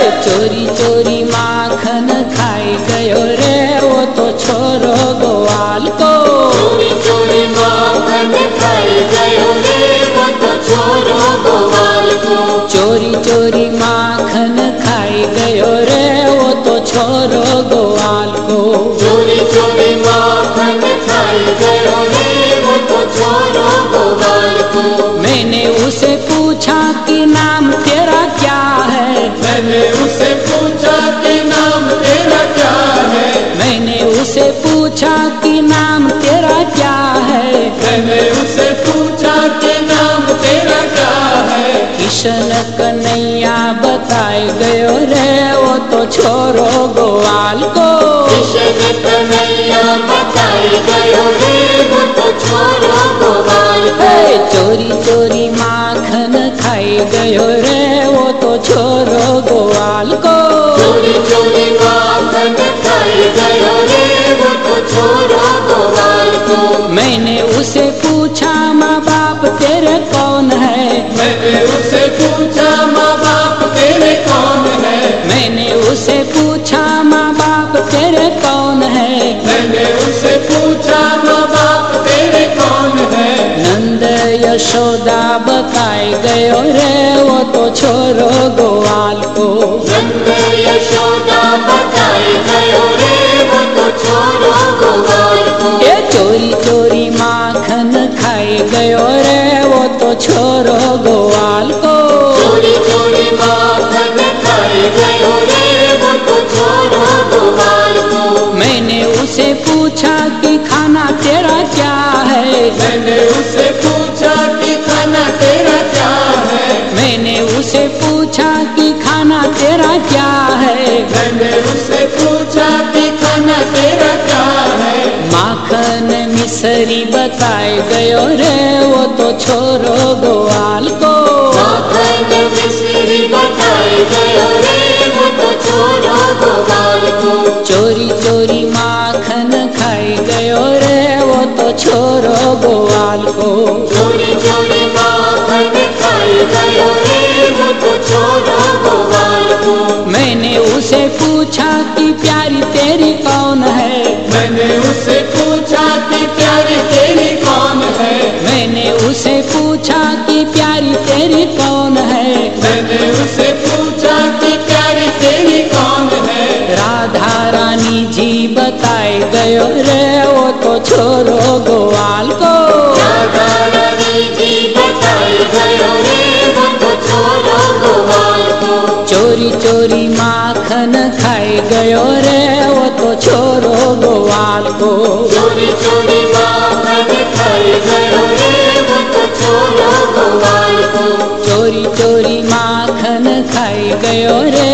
चोरी चोरी माखन खाई गयो रे वो तो छोरो ग्वाल को। चोरी चोरी माखन खाई गयो रे वो तो छोरो ग्वाल को। चोरी चोरी माखन खाई गयो रे वो तो छोरो ग्वाल को। चोरी चोरी माखन खाई गयो रे वो तो छोरो ग्वाल को। मैंने उसे पूछा कि नाम तेरा क्या है। मैंने उसे पूछा कि नाम तेरा क्या है। मैंने उसे पूछा कि नाम तेरा क्या है। मैंने उसे पूछा कि नाम तेरा क्या है। किशन कन्हैया बताए गयो रे वो तो छोरो ग्वाल को। किशन कन्हैया बताए गयो रे वो तो छोरो ग्वाल को। चोरी चोरी माखन खाई गयो रे वो तो छोरो ग्वाल को। चोरी चोरी माखन खाई गयो रे वो तो छोरो ग्वाल को। मैंने उसे पूछा माँ बाप तेरे कौन है। मैंने उसे पूछा माँ बाप तेरे कौन है। मैंने उसे पूछा माँ बाप तेरे कौन है। मैंने उसे पूछा माँ बाप तेरे कौन है। नंद यशोदा बताए गयो रे वो तो छोरो ग्वाल को। नंद यशोदा बताए गयो रे वो तो छोरो ग्वाल को। ये चोरी चोरी माखन खाई गयो रे वो तो छोरो ग्वाल को। चोरी चोरी माखन खाई गयो रे वो तो छोरो ग्वाल को। मैंने उसे पूछा कि खाना तेरा क्या है। मैंने उसे पूछा कि खाना तेरा क्या है। मैंने उसे पूछा कि खाना तेरा क्या है। मैंने उसे पूछा कि खाना तेरा क्या है। माखन मिसरी बताए गयो रे वो तो छोरो ग्वाल को। माखन मिसरी बताए गयो रे वो तो छोरो ग्वाल को। चोरी चोरी माखन खाई गयो रे वो तो छोरो ग्वाल को। चोरी चोरी माखन खाई गयो रे वो तो छोरो ग्वाल को। मैंने उसे पूछा कि प्यारी तेरी कौन है। मैंने उसे पूछा कि प्यारी तेरी कौन है। मैंने उसे पूछा कि प्यारी तेरी कौन है। मैंने उसे पूछा कि प्यारी तेरी कौन है। राधा रानी जी बताए गयो रे वो तो छोरो ग्वाल को। राधा रानी जी बताए गयो रे वो तो छोरो ग्वाल को। चोरी चोरी माखन खाई गयो रे वो तो छोरो ग्वाल को। चोरी चोरी माखन खाई गयो रे वो तो छोरो ग्वाल को। चोरी चोरी माखन खाई गयो रे